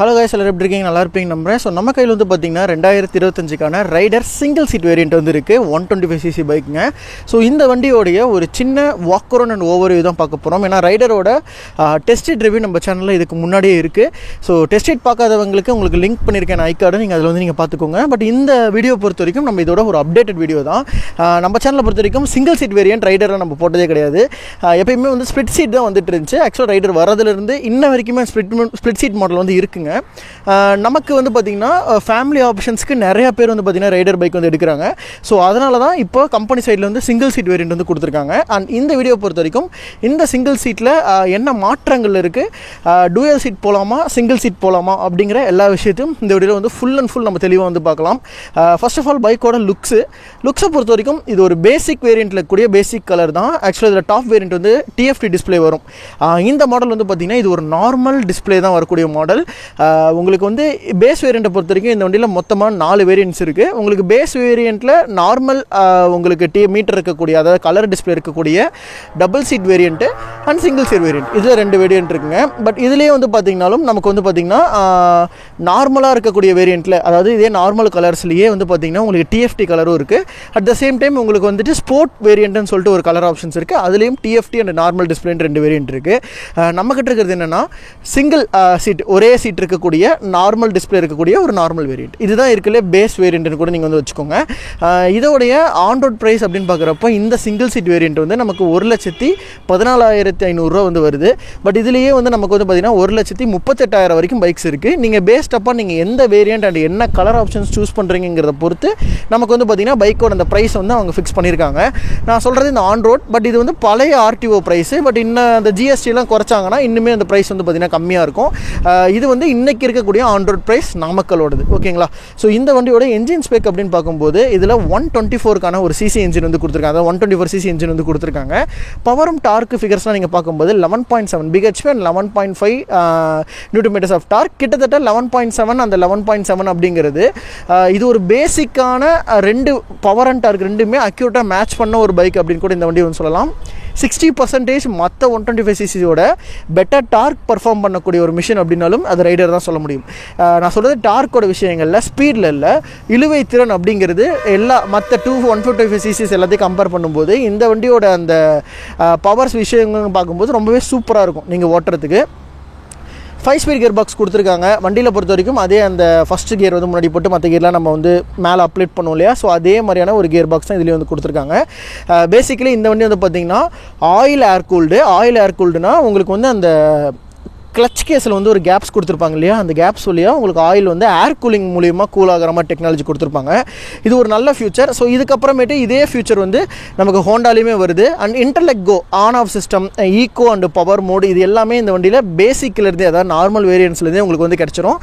Hello guys, எல்லாரும் எப்படி இருக்கீங்க? நல்லா இருப்பீங்க நம்புறேன். ஸோ நம்ம கையில் வந்து பார்த்தீங்கன்னா 2025க்கான ரைடர் சிங்கிள் சீட் வேரியண்ட் வந்து இருக்குது. 125cc பைக்குங்க. ஸோ இந்த வண்டியோடைய ஒரு சின்ன வாக் அரவுண்ட் அண்ட் ஓவர்வியூ தான் பார்க்க போகிறோம். ஏன்னா ரைடரோட டெஸ்ட் ரிவ்யூ நம்ம சேனலில் இதுக்கு முன்னாடியே இருக்குது. ஸோ டெஸ்ட் பார்க்காதவங்களுக்கு உங்களுக்கு லிங்க் பண்ணியிருக்கேன் ஐ கார்டு, நீங்கள் அதில் வந்து நீங்கள் பார்த்துக்கோங்க. பட் இந்த வீடியோ பொறுத்த வரைக்கும் நம்ம இதோட ஒரு அப்டேட்டட் வீடியோ தான். நம்ம சேனலை பொறுத்த வரைக்கும் சிங்கிள் சீட் வேரியண்ட் ரைடரில் நம்ம போட்டதே கிடையாது. எப்பயுமே வந்து ஸ்ப்ளிட் சீட் தான் வந்துட்டு இருந்துச்சு. ஆக்சுவலாக ரைடர் வரதுலேருந்து இன்ன வரைக்குமே ஸ்ப்ளிட் சீட் மாடல் வந்து இருக்குங்க. நமக்கு வந்து பார்த்திங்கன்னா ஃபேமிலி ஆப்ஷன்ஸ்க்கு நிறைய பேர் வந்து பார்த்திங்கன்னா ரைடர் பைக் வந்து எடுக்கிறாங்க. ஸோ அதனால தான் இப்போ கம்பெனி சைடில் வந்து சிங்கிள் சீட் வேரியண்ட் வந்து கொடுத்துருக்காங்க. அண்ட் இந்த வீடியோ பொறுத்த வரைக்கும் இந்த சிங்கிள் சீட்டில் என்ன மாற்றங்கள் இருக்குது, டூயல் சீட் போகலாமா சிங்கிள் சீட் போகலாமா அப்படிங்கிற எல்லா விஷயத்தையும் இந்த வீடியோவில் வந்து ஃபுல் அண்ட் ஃபுல் நம்ம தெளிவாக வந்து பார்க்கலாம். ஃபர்ஸ்ட் ஆஃப் ஆல் பைக்கோட லுக்ஸை பொறுத்த வரைக்கும் இது ஒரு பேசிக் வேரியண்ட்டில் கூடிய பேசிக் கலர் தான். ஆக்சுவலாக இதில் டாப் வேரியண்ட் வந்து டிஎஃப்டி டிஸ்பிளே வரும். இந்த மாடல் வந்து பார்த்திங்கன்னா இது ஒரு நார்மல் டிஸ்பிளே தான் வரக்கூடிய மாடல். உங்களுக்கு வந்து பேஸ் வேரியண்ட்டை பொறுத்த வரைக்கும் இந்த வண்டியில் மொத்தமாக 4 வேரியண்ட்ஸ் இருக்குது. உங்களுக்கு பேஸ் வேரியண்ட்டில் நார்மல் உங்களுக்கு மீட்டர் இருக்கக்கூடிய, அதாவது கலர் டிஸ்பிளே இருக்கக்கூடிய double seat variant and single seat variant, இதில் 2 வேரியண்ட் இருக்குங்க. பட் இதுலேயே வந்து பார்த்திங்கனாலும் நமக்கு வந்து பார்த்திங்கன்னா நார்மலாக இருக்கக்கூடிய வேரியண்ட்டில், அதாவது இதே நார்மல் கலர்ஸ்லேயே வந்து பார்த்திங்கன்னா உங்களுக்கு டிஎஃப்டி கலரும் இருக்குது. அட் த சேம் டைம் உங்களுக்கு வந்துட்டு ஸ்போர்ட் வேரியண்ட்னு சொல்லிட்டு ஒரு கலர் ஆப்ஷன்ஸ் இருக்குது. அதுலேயும் டிஎஃப்டி அண்ட் நார்மல் டிஸ்பிளேன்னு 2 வேரியண்ட் இருக்குது. நம்மக்கிட்ட இருக்கிறது என்னென்னா சிங்கிள் சீட், ஒரே சீட் இருக்கக்கூடிய நார்மல் டிஸ்பிளே இருக்கக்கூடிய ஒரு நார்மல் வேரியண்ட். இதுதான் இருக்குல்ல பேஸ் வேரியண்ட்னு கூட நீங்கள் வந்து வச்சுக்கோங்க. இதோடைய ஆன் ரோட் ப்ரைஸ் அப்படின்னு பார்க்குறப்ப இந்த சிங்கிள் சீட் வேரியண்ட் வந்து நமக்கு 1,14,500 வந்து வருது. பட் இதுலேயே வந்து நமக்கு வந்து பார்த்திங்கன்னா 1,38,000 வரைக்கும் பைக்ஸ் இருக்குது. நீங்கள் பேஸ்டப்பாக நீங்கள் எந்த வேரியண்ட் அண்ட் என்ன கலர் ஆப்ஷன்ஸ் சூஸ் பண்ணுறீங்கிறத பொறுத்து நமக்கு வந்து பார்த்திங்கன்னா பைக்கோட அந்த ப்ரைஸ் வந்து அவங்க ஃபிக்ஸ் பண்ணியிருக்காங்க. நான் சொல்கிறது இந்த ஆன் ரோட், பட் இது வந்து பழைய ஆர்டிஓ ப்ரைஸு. பட் இன்னும் அந்த ஜிஎஸ்டிலாம் குறைச்சாங்கன்னா இன்னுமே அந்த ப்ரைஸ் வந்து பார்த்திங்கன்னா கம்மியாக இருக்கும். இது வந்து இன்றைக்கி இருக்கக்கூடிய ஆன் ரோட் ப்ரைஸ் நாமக்கலோடது, ஓகேங்களா? ஸோ இந்த வண்டியோட என்ஜின் ஸ்பெக் அப்படின்னு பார்க்கும்போது இதில் 124க்கான ஒரு சிசி என்ஜின் வந்து கொடுத்துருக்காங்க. அதாவது 124cc என்ஜின் வந்து கொடுத்துருக்காங்க. பவரும் டார்க் ஃபிகர்ஸ்லாம் நீங்கள் பார்க்கும்போது 11.7 BHP and 11.5 newton metres of torque, கிட்டத்தட்ட 11.7 அந்த 11.7 அப்படிங்கிறது இது ஒரு பேசிக்கான 2 பவர் அண்ட் டார்க் ரெண்டுமே அக்யூரேட்டாக மேட்ச் பண்ண ஒரு பைக் அப்படின்னு கூட இந்த வண்டி வந்து சொல்லலாம். 60% மற்ற 125cc பெட்டர் டார்க் பர்ஃபார்ம் பண்ணக்கூடிய ஒரு மிஷின் அப்படின்னாலும் அது ரைடர் தான் சொல்ல முடியும். நான் சொல்கிறது டார்க்கோட விஷயங்களில், ஸ்பீடில் இல்லை, இழுவை திறன் அப்படிங்கிறது எல்லா மற்ற 125cc எல்லாத்தையும் கம்பேர் பண்ணும்போது இந்த வண்டியோட அந்த பவர்ஸ் விஷயங்கள்னு பார்க்கும்போது ரொம்பவே சூப்பராக இருக்கும் நீங்கள் ஓட்டுறதுக்கு. 5 ஸ்பீட் கியர் பாக்ஸ் கொடுத்துருக்காங்க. வண்டியில் பொறுத்த வரைக்கும் அதே அந்த ஃபஸ்ட்டு கியர் வந்து முன்னாடி போட்டு மற்ற கியர்லாம் நம்ம வந்து மேலே அப்ளேட் பண்ணுவோம் இல்லையா, ஸோ அதே மாதிரியான ஒரு கியர் பாக்ஸ் தான் இதுலேயே வந்து கொடுத்துருக்காங்க. பேசிக்கலி இந்த வண்டி வந்து பார்த்திங்கன்னா ஆயில் ஏர் கூல்டுனா உங்களுக்கு வந்து அந்த கிளச் கேஸில் வந்து ஒரு கேப்ஸ் கொடுத்துருப்பாங்க இல்லையா, அந்த கேப்ஸ் வழியாக உங்களுக்கு ஆயில் வந்து ஏர் கூலிங் மூலியமாக கூல் ஆகிற மாதிரி டெக்னாலஜி கொடுத்துருப்பாங்க. இது ஒரு நல்ல ஃபியூச்சர். ஸோ இதுக்கப்புறமேட்டு இதே ஃபியூச்சர் வந்து நமக்கு ஹோண்டாலையுமே வருது. அண்ட் இன்டர்லெக் கோ, on off system, eco and power mode, இது எல்லாமே இந்த வண்டியில் பேசிக்லேருந்தே, அதாவது நார்மல் வேரியன்ஸ்லேருந்தே உங்களுக்கு வந்து கிடச்சிரும்.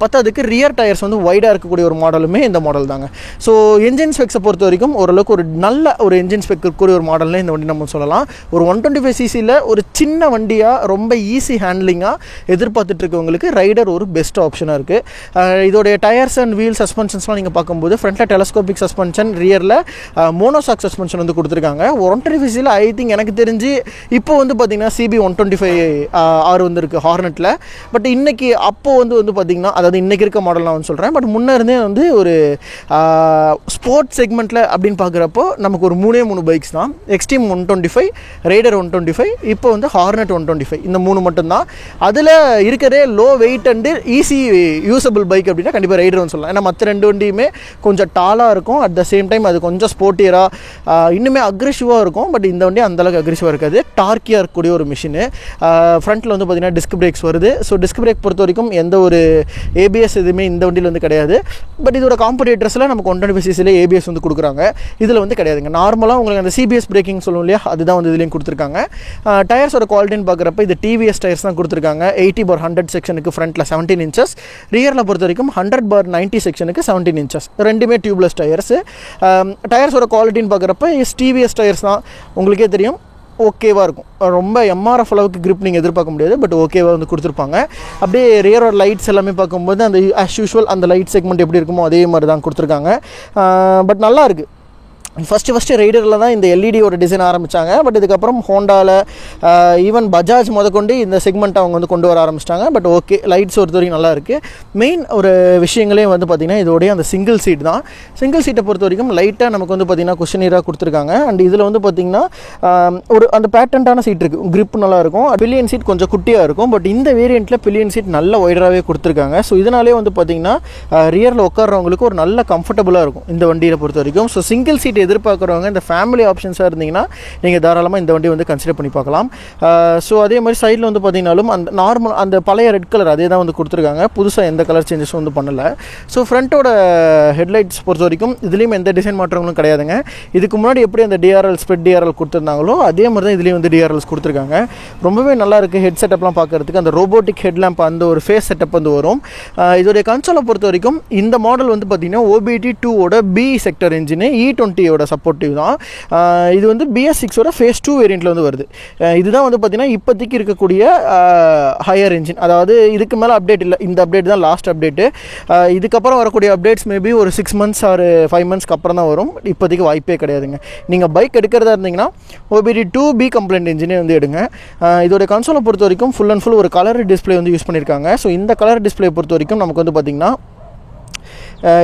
பத்தாவதுக்கு ரியர் டயர்ஸ் வந்து வைடாக இருக்கக்கூடிய ஒரு மாடலுமே இந்த மாடல் தாங்க. ஸோ என்ஜின் ஸ்பெக்ஸை பொறுத்த வரைக்கும் ஓரளவுக்கு ஒரு நல்ல ஒரு என்ஜின் ஸ்பெக் இருக்கக்கூடிய ஒரு மாடல்னு இந்த வண்டி நம்ம சொல்லலாம். ஒரு 125cc ஒரு சின்ன வண்டியாக ரொம்ப ஈஸி ஹேண்ட்லிங் எதிர்பார்த்துட்டு இருக்கவங்களுக்கு ரைடர் ஒரு பெஸ்ட் ஆப்ஷனாக இருக்குது. இதோடைய டயர்ஸ் அண்ட் வீல் சஸ்பென்ஷன்ஸ்லாம் நீங்கள் பார்க்கும்போது ஃப்ரண்ட்டில் டெலஸ்கோபிக் சஸ்பென்ஷன், ரியரில் மோனோசாக் சஸ்பென்ஷன் வந்து கொடுத்துருக்காங்க. 125cc ஐ திங்க் எனக்கு தெரிஞ்சு இப்போ வந்து பார்த்திங்கன்னா CB 125R வந்துருக்கு ஹார்னெட்டில். பட் இன்றைக்கி அப்போது வந்து பார்த்திங்கன்னா, அதாவது இன்றைக்கி இருக்க மாடல் நான் வந்து சொல்கிறேன், பட் முன்னே இருந்தே வந்து ஒரு ஸ்போர்ட்ஸ் செக்மெண்ட்டில் அப்படின்னு பார்க்குறப்போ நமக்கு ஒரு 3 பைக்ஸ் தான். எக்ஸ்ட்ரீம் 125, ரைடர் 125, இப்போ வந்து ஹார்னெட் 125, இந்த 3 மட்டும்தான். அதில் இருக்கிறதே low wait and easy usable bike அப்படின்னா கண்டிப்பாக ரைடர்னு சொல்லலாம். ஏன்னா மற்ற 2 வண்டியுமே கொஞ்சம் டாலாக இருக்கும், அட் த சேம் டைம் அது கொஞ்சம் ஸ்போர்ட்டியராக இன்னுமே அக்ரெசிவாக இருக்கும். பட் இந்த வண்டி அந்தளவுக்கு அக்ரெசிவாக இருக்காது, டார்க்கியாக இருக்கக்கூடிய ஒரு மிஷினு. ஃப்ரண்ட்டில் வந்து பார்த்திங்கன்னா டிஸ்க் பிரேக்ஸ் வருது. ஸோ டிஸ்க் பிரேக் பொறுத்த வரைக்கும் எந்த ஒரு ABS எதுவுமே இந்த வண்டியில் வந்து கிடையாது. பட் இதோட காம்படிட்டர்ஸில் நமக்கு 125cc ABS வந்து கொடுக்குறாங்க, இதில் வந்து கிடையாதுங்க. நார்மலாக உங்களுக்கு அந்த CBS பிரேக்கிங் சொல்லுவோம் இல்லையா, அதுதான் வந்து இதுலேயும் கொடுத்துருக்காங்க. டயர்ஸோட குவாலிட்டின்னு பார்க்குறப்ப இது TVS டயர்ஸ் தான் கொடுத்துருக்காங்க. 80/100 செக்ஷனுக்கு ஃப்ரண்ட்டில் 17 இன்ச்சஸ், ரியரில் பொறுத்த வரைக்கும் 100/90 செக்ஷனுக்கு 17 இன்ச்சஸ், ரெண்டுமே டியூப்லெஸ் டயர்ஸு. டயர்ஸோட குவாலிட்டின்னு பார்க்குறப்ப TVS டயர்ஸ் தான், உங்களுக்கே தெரியும், ஓகேவாக இருக்கும். ரொம்ப எம்ஆர்எஃப் அளவுக்கு கிரிப் நீங்கள் எதிர்பார்க்க முடியாது, பட் ஓகேவாக வந்து கொடுத்துருப்பாங்க. அப்படியே ரியரோட லைட்ஸ் எல்லாமே பார்க்கும்போது அந்த ஆஸ் யூஷுவல் அந்த லைட் செக்மெண்ட் எப்படி இருக்குமோ அதே மாதிரி தான் கொடுத்துருக்காங்க. பட் நல்லா இருக்குது. ஃபஸ்ட்டு ரைடரில் தான் இந்த எல்இடியோட டிசைன் ஆரம்பித்தாங்க. பட் இதுக்கப்புறம் ஹோண்டாவில் ஈவன் பஜாஜ் முதற்கொண்டு இந்த செக்மெண்ட் அவங்க வந்து கொண்டு வர ஆரம்பிச்சிட்டாங்க. பட் ஓகே, லைட்ஸ் பொறுத்த வரைக்கும் நல்லா இருக்குது. மெயின் ஒரு விஷயங்களே வந்து பார்த்திங்கன்னா இதோடைய அந்த சிங்கிள் சீட் தான். சிங்கிள் சீட்டை பொறுத்த வரைக்கும் லைட்டாக நமக்கு வந்து பார்த்திங்கன்னா குஷனீராக கொடுத்துருக்காங்க. அண்ட் இதில் வந்து பார்த்திங்கன்னா ஒரு அந்த பேட்டன்ட்டான சீட் இருக்குது, grip நல்லாயிருக்கும். பில்லியன் சீட் கொஞ்சம் குட்டியாக இருக்கும். பட் இந்த வேரியண்ட்டில் பில்லியன் சீட் நல்ல ஒய்டராகவே கொடுத்துருக்காங்க. ஸோ இதனாலே வந்து பார்த்திங்கன்னா ரியரில் உட்கார்றவங்களுக்கு ஒரு நல்ல கம்ஃபர்டபுளாக இருக்கும் இந்த வண்டியில் பொறுத்த வரைக்கும். ஸோ சிங்கிள் சீட் எதிர்பார்க்குறவங்க இந்த ஃபேமிலி ஆப்ஷன்ஸாக இருந்தீங்கன்னா நீங்கள் தாராளமாக இந்த வண்டி வந்து கன்சிடர் பண்ணி பார்க்கலாம். ஸோ அதே மாதிரி சைடில் வந்து பார்த்தீங்கன்னாலும் அந்த நார்மல் அந்த பழைய ரெட் கலர் அதே தான் வந்து கொடுத்துருக்காங்க. புதுசாக எந்த கலர் சேஞ்சஸும் வந்து பண்ணலை. ஸோ ஃப்ரண்ட்டோட ஹெட்லைட்ஸ் பொறுத்த வரைக்கும் இதுலேயும் எந்த டிசைன் மாற்றங்களும் கிடையாதுங்க. இதுக்கு முன்னாடி எப்படி அந்த டிஆர்எல் ஸ்ப்ரெட் டிஆர்எல் கொடுத்துருந்தாங்களோ அதே மாதிரி தான் இதுலேயும் வந்து டிஆர்எல்ஸ் கொடுத்துருக்காங்க. ரொம்பவே நல்லா இருக்குது. ஹெட் செட்டப்லாம் பார்க்குறதுக்கு அந்த ரோபோட்டிக் ஹெட்லாம்ப் அந்த ஒரு ஃபேஸ் செட்டப் வந்து வரும். இதோடைய கன்சோலை பொறுத்த வரைக்கும் இந்த மாடல் வந்து பார்த்தீங்கன்னா OBD2ஓட B sector engine E20 supportive தான். இது வந்து BS6ஓட ஃபேஸ் 2 வேரியண்ட்டில் வந்து வருது. இதுதான் வந்து பார்த்திங்கன்னா இப்போதைக்கு இருக்கக்கூடிய ஹையர் இன்ஜின். அதாவது இதுக்கு மேலே அப்டேட் இல்லை, இந்த அப்டேட் தான் லாஸ்ட் அப்டேட்டு. இதுக்கப்புறம் வரக்கூடிய அப்டேட்ஸ் மேபி ஒரு 6 months ஆர் 5 monthsக்கு அப்புறம் தான் வரும். இப்போதைக்கு வாய்ப்பே கிடையாதுங்க. நீங்கள் பைக் எடுக்கிறதா இருந்தீங்கன்னா OBD2B கம்ப்ளைண்ட் இன்ஜினே வந்து எடுங்க. இதோட கன்சோலை பொறுத்த வரைக்கும் ஃபுல் அண்ட் ஃபுல் ஒரு கலர் டிஸ்பிளே வந்து யூஸ் பண்ணியிருக்காங்க. ஸோ இந்த கலர் டிஸ்பிளே பொறுத்த வரைக்கும் நமக்கு வந்து பார்த்திங்கன்னா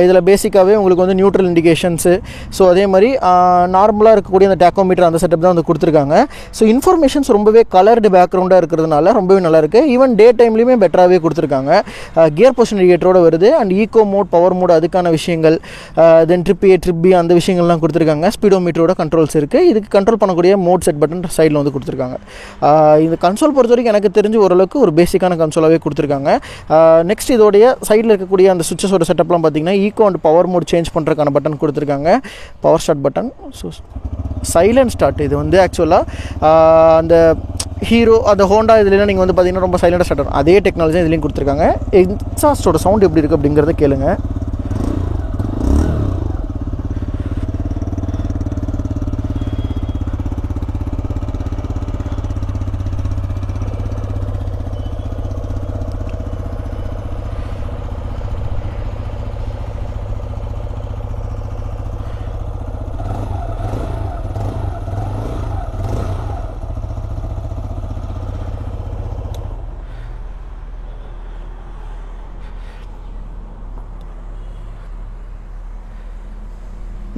இதில் பேசிக்காகவே உங்களுக்கு வந்து நியூட்ரல் இண்டிகேஷன்ஸு, ஸோ அதே மாதிரி நார்மலாக இருக்கக்கூடிய அந்த டேக்கோமீட்டர் அந்த செட்டப் தான் வந்து கொடுத்துருக்காங்க. ஸோ இன்ஃபர்மேஷன்ஸ் ரொம்பவே கலர்டு பேக்ரவுண்டாக இருக்கிறதுனால ரொம்பவே நல்லாயிருக்கு. ஈவன் டே டைம்லேயுமே பெட்டராகவே கொடுத்துருக்காங்க. கியர் பொசிஷன் இண்டிகேட்டரோடு வருது. And eco mode, power mode அதுக்கான விஷயங்கள், then trip A trip B அந்த விஷயங்கள்லாம் கொடுத்துருக்காங்க. ஸ்பீடோமீட்டரோட கண்ட்ரோல்ஸ் இருக்குது. இதுக்கு கண்ட்ரோல் பண்ணக்கூடிய மோட் செட் பட்டன் சைடில் வந்து கொடுத்துருக்காங்க. இந்த கன்சோல் பொறுத்த வரைக்கும் எனக்கு தெரிஞ்சு ஓரளவுக்கு ஒரு பேசிக்கான கன்சோலாகவே கொடுத்துருக்காங்க. நெக்ஸ்ட் இதோடைய சைடில் இருக்கக்கூடிய அந்த சுவிச்சஸோட செட்டப்லாம் பார்த்திங்கன்னா eco and power mode change பண்ணுறதுக்கான பட்டன் கொடுத்துருக்காங்க. Power start button, so silent start. இது வந்து ஆக்சுவலாக அந்த ஹீரோ அந்த ஹோண்டா இதுலாம் நீங்கள் வந்து பார்த்தீங்கன்னா ரொம்ப சைலண்டாக ஸ்டார்ட் ஆகும். அதே டெக்னாலஜி இதுலேயும் கொடுத்துருக்காங்க. எக்ஸாஸ்டோட சவுண்ட் எப்படி இருக்குது அப்படிங்கிறத கேளுங்க.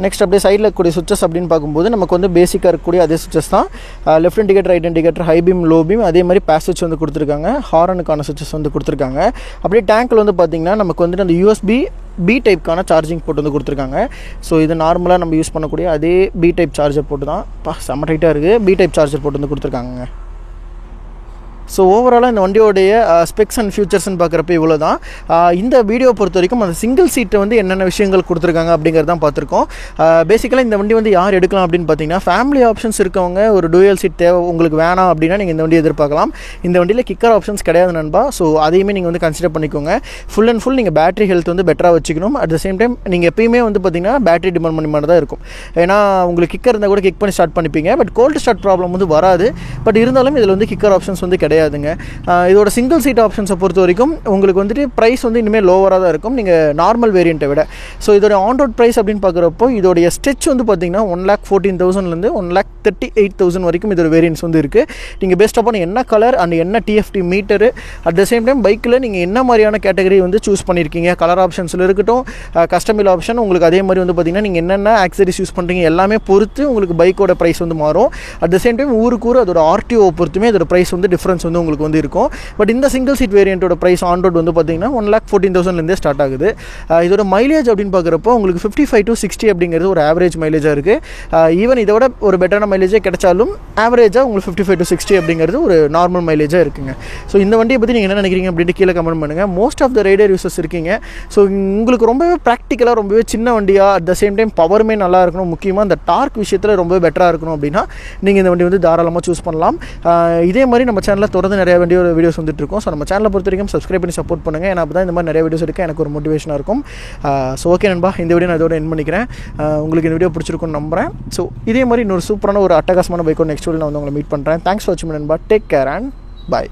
நெக்ஸ்ட் அப்படியே சைடில் இருக்கக்கூடிய சுவிச்சஸ் அப்படின்னு பார்க்கும்போது நமக்கு வந்து பேசிக்காக இருக்கக்கூடிய அதே சுவிச்சஸ் தான். Left indicator, right indicator, high beam, low beam, அதே மாதிரி பேஸ் சுவிட்ச் வந்து கொடுத்துருக்காங்க. ஹாரனுக்கான சுவிச்சஸ் வந்து கொடுத்துருக்காங்க. அப்படியே டேங்கில் வந்து பார்த்திங்கன்னா நமக்கு வந்துட்டு அந்த USB B டைப்க்கான சார்ஜிங் போட்டு வந்து கொடுத்துருக்காங்க. ஸோ இது நார்மலாக நம்ம யூஸ் பண்ணக்கூடிய அதே B டைப் சார்ஜர் போட்டு தான் செம்ம டைட்டாக இருக்குது. B டைப் சார்ஜர் போட்டு வந்து கொடுத்துருக்காங்க. ஸோ ஓவராலாக இந்த வண்டியோடைய ஸ்பெக்ஸ் அண்ட் ஃபியூச்சர்ஸ்ன்னு பார்க்குறப்ப இவ்வளோ தான். இந்த வீடியோ பொறுத்த வரைக்கும் அந்த சிங்கிள் சீட்டை வந்து என்னென்ன விஷயங்கள் கொடுத்துருக்காங்க அப்படிங்கிறது தான் பார்த்துருக்கோம். பேசிக்கலாக இந்த வண்டி வந்து யார் எடுக்கலாம் அப்படின்னு பார்த்தீங்கன்னா ஃபேமிலி ஆப்ஷன்ஸ் இருக்கவங்க, ஒரு டூயல் சீட் தேவை உங்களுக்கு வேணாம் அப்படின்னா நீங்கள் இந்த வண்டியை எதிர்பார்க்கலாம். இந்த வண்டியில் கிக்கர் ஆப்ஷன்ஸ் கிடையாது நண்பா. ஸோ அதையுமே நீங்கள் வந்து கன்சிடர் பண்ணிக்கோங்க. ஃபுல் அண்ட் ஃபுல் நீங்கள் பேட்டரி ஹெல்த் வந்து பெட்டராக வச்சுக்கணும். அட் த சேம் டைம் நீங்கள் எப்பயுமே வந்து பார்த்தீங்கன்னா பேட்டரி டிமாண்ட் பண்ணி மாதிரி தான் இருக்கும். ஏன்னா உங்களுக்கு கிக்கர் இருந்தால் கூட கிக் பண்ணி ஸ்டார்ட் பண்ணிப்பீங்க. பட் கோல்டு ஸ்டார்ட் ப்ராப்ளம் வந்து வராது. பட் இருந்தாலும் இதில் வந்து கிக்கர் ஆப்ஷன்ஸ் வந்து கிடையாதுங்க. இதோட சிங்கிள் சீட் ஆப்ஷன்ஸை பொறுத்த வரைக்கும் உங்களுக்கு வந்துட்டு ப்ரைஸ் வந்து இனிமேல் லோவராக தான் இருக்கும் நீங்கள் நார்மல் வேரியண்ட்டை விட. ஸோ இதோட ஆன் ரோட் ப்ரைஸ் அப்படின்னு பார்க்குறப்போ இதோடைய ஸ்டெச் வந்து பார்த்தீங்கன்னா 1,14,000 1,38,000 வரைக்கும் இதோட வேரியன்ஸ் வந்து இருக்குது. நீங்கள் பெஸ்ட் ஆஃப் என்ன கலர் அண்ட் என்ன TFT metre, at the same time பைக்கில் நீங்கள் என்ன மாதிரியான கேட்டகரி வந்து சூஸ் பண்ணியிருக்கீங்க, கலர் ஆப்ஷன்ஸில் இருக்கட்டும், கஸ்டமைல் ஆப்ஷன் உங்களுக்கு அதே மாதிரி வந்து பார்த்தீங்கன்னா நீங்கள் என்னென்ன ஆக்சரிஸ் யூஸ் பண்ணுறீங்க எல்லாமே பொறுத்து உங்களுக்கு பைக்கோட ப்ரைஸ் வந்து மாறும். அட் த சேம் டைம் ஊருக்கு அதோட RTO பொறுத்துமே அதோட ப்ரைஸ் வந்து டிஃப்ரென்ஸ் வந்து உங்களுக்கு வந்து இருக்கும். பட் இந்த சிங்கிள் சீட் வேரியண்ட்டோட ப்ரைஸ் ஆன் ரோட் வந்து பார்த்தீங்கன்னா 1,14,000 ஸ்டார்ட் ஆகுது. இதோட மைலேஜ் அப்படின்னு பார்க்குறப்போ உங்களுக்கு 55 to 60 அப்படிங்கிறது ஒரு ஆவரேஜ் மைலேஜாக இருக்குது. ஈவன் இதோட ஒரு பெட்டரான மைலேஜே கிடைச்சாலும் ஆவரேஜாக உங்களுக்கு 55 to 60 அப்படிங்கிறது ஒரு நார்மல் மைலேஜாக இருக்குங்க. ஸோ இந்த வண்டியை பற்றி நீங்கள் என்ன நினைக்கிறீங்க அப்படின்ட்டு கீழே கமெண்ட் பண்ணுங்கள். Most of the rider users இருக்கீங்க. ஸோ உங்களுக்கு ரொம்பவே ப்ராக்டிக்கலாக ரொம்பவே சின்ன வண்டியாக அட் த சேம் டைம் பவருமே நல்லா இருக்கணும், முக்கியமாக அந்த டார்க் விஷயத்தில் ரொம்பவே பெட்டராக இருக்கணும் அப்படின்னா நீங்கள் இந்த வண்டி வந்து தாராளமாக சூஸ் பண்ணலாம். இதே மாதிரி நம்ம சேனலில் தொடர்ந்து நிறைய வீடியோஸ் வந்துட்டு இருக்கும். ஸோ நம்ம சேனலை பொறுத்த வரைக்கும் சப்ஸ்கிரைப் பண்ணி சப்போர்ட் பண்ணுங்கள். ஏன்னா அப்போ தான் இந்த மாதிரி நிறைய வீடியோஸ் எடுக்க எனக்கு ஒரு மோட்டிவேஷனாக இருக்கும். ஸோ ஓகே நண்பா, இந்த வீடியோ நான் இதோட எண்ட் பண்ணிக்கிறேன். உங்களுக்கு இந்த வீடியோ பிடிச்சிருக்கும்னு நம்புகிறேன். ஸோ இதே மாதிரி இன்னொரு சூப்பரான ஒரு அட்டகாசமான பைக்கோட நெக்ஸ்ட் வீடியோ நான் வந்து உங்களை மீட் பண்ணுறேன். தேங்க்ஸ் ஃபார் வாட்சிங் நண்பா. Take care and bye.